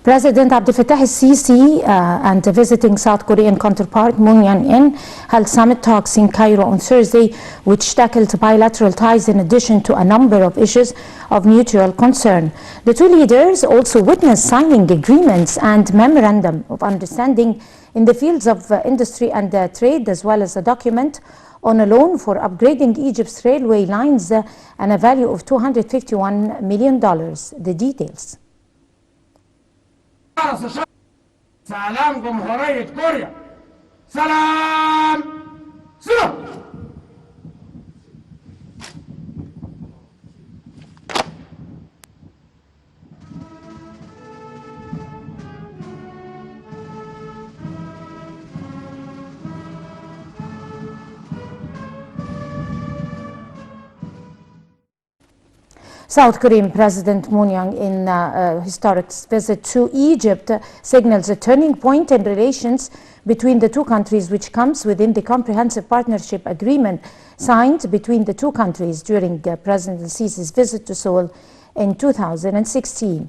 President Abdel Fattah el-Sisi and the visiting South Korean counterpart Moon Jae-in held summit talks in Cairo on Thursday, which tackled bilateral ties in addition to a number of issues of mutual concern. The two leaders also witnessed signing agreements and memorandum of understanding in the fields of industry and trade, as well as a document on a loan for upgrading Egypt's railway lines and a value of $251 million. The details. سلام جمهورية كوريا سلام سلام South Korean President Moon Jae-in, in a historic visit to Egypt, signals a turning point in relations between the two countries, which comes within the comprehensive partnership agreement signed between the two countries during President el-Sisi's visit to Seoul in 2016.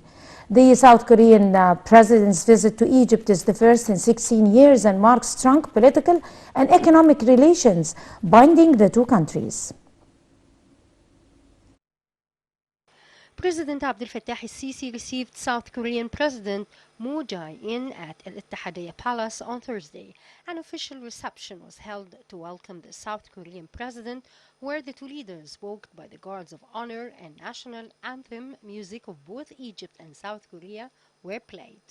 The South Korean president's visit to Egypt is the first in 16 years and marks strong political and economic relations binding the two countries. President Abdel Fattah el-Sisi received South Korean President Moon Jae-in at El Ittihadiyya Palace on Thursday. An official reception was held to welcome the South Korean president, where the two leaders, walked by the guards of honor, and national anthem music of both Egypt and South Korea were played.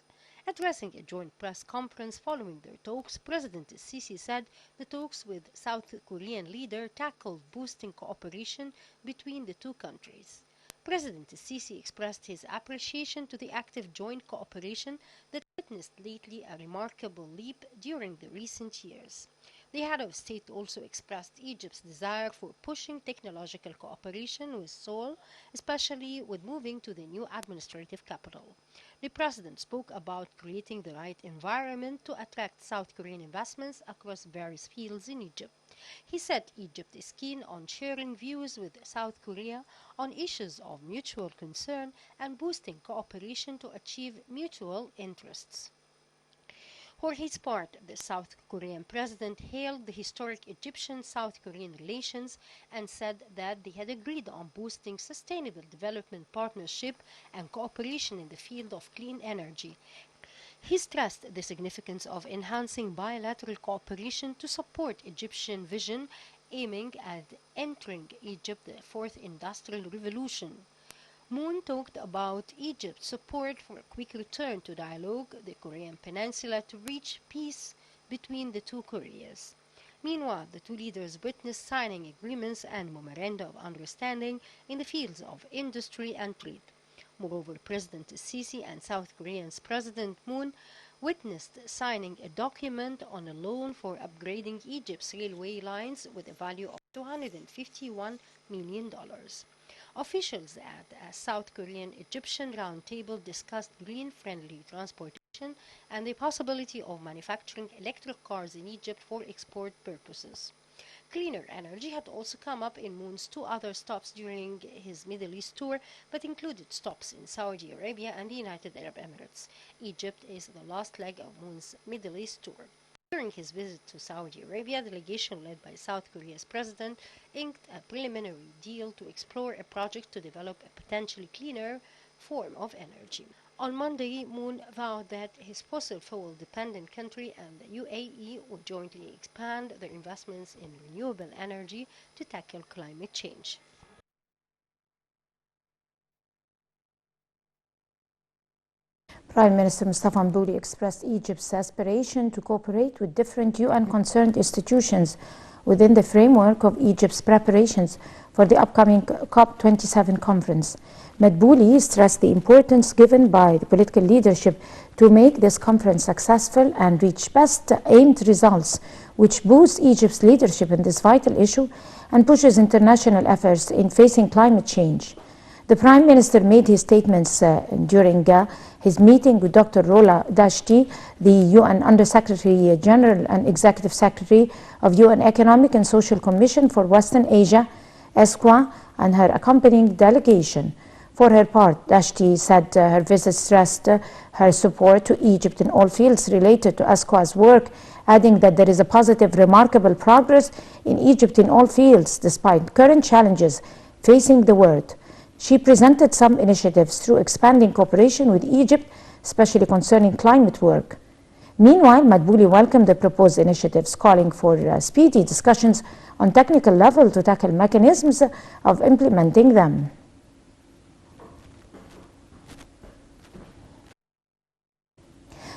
Addressing a joint press conference following their talks, President el-Sisi said the talks with South Korean leader tackled boosting cooperation between the two countries. President el-Sisi expressed his appreciation to the active joint cooperation that witnessed lately a remarkable leap during the recent years. The head of state also expressed Egypt's desire for pushing technological cooperation with Seoul, especially with moving to the new administrative capital. The president spoke about creating the right environment to attract South Korean investments across various fields in Egypt. He said Egypt is keen on sharing views with South Korea on issues of mutual concern and boosting cooperation to achieve mutual interests. For his part, the South Korean president hailed the historic Egyptian-South Korean relations and said that they had agreed on boosting sustainable development partnership and cooperation in the field of clean energy. He stressed the significance of enhancing bilateral cooperation to support Egyptian vision aiming at entering Egypt the fourth industrial revolution. Moon talked about Egypt's support for a quick return to dialogue the Korean Peninsula to reach peace between the two Koreas. Meanwhile, the two leaders witnessed signing agreements and memoranda of understanding in the fields of industry and trade. Moreover, President el-Sisi and South Korea's President Moon witnessed signing a document on a loan for upgrading Egypt's railway lines with a value of $251 million. Officials at a South Korean-Egyptian roundtable discussed green-friendly transportation and the possibility of manufacturing electric cars in Egypt for export purposes. Cleaner energy had also come up in Moon's two other stops during his Middle East tour, but included stops in Saudi Arabia and the United Arab Emirates. Egypt is the last leg of Moon's Middle East tour. During his visit to Saudi Arabia, a delegation led by South Korea's president inked a preliminary deal to explore a project to develop a potentially cleaner form of energy. On Monday, Moon vowed that his fossil fuel-dependent country and the UAE would jointly expand their investments in renewable energy to tackle climate change. Prime Minister Mustafa Mdouli expressed Egypt's aspiration to cooperate with different UN-concerned institutions within the framework of Egypt's preparations for the upcoming COP27 conference. Mdouli stressed the importance given by the political leadership to make this conference successful and reach best aimed results, which boost Egypt's leadership in this vital issue and pushes international efforts in facing climate change. The Prime Minister made his statements during his meeting with Dr. Rola Dashti, the UN Under-Secretary General and Executive Secretary of UN Economic and Social Commission for Western Asia, ESQA, and her accompanying delegation. For her part, Dashti said her visit stressed her support to Egypt in all fields related to ASCOA's work, adding that there is a positive, remarkable progress in Egypt in all fields despite current challenges facing the world. She presented some initiatives through expanding cooperation with Egypt, especially concerning climate work. Meanwhile, Madbouli welcomed the proposed initiatives, calling for speedy discussions on technical level to tackle mechanisms of implementing them.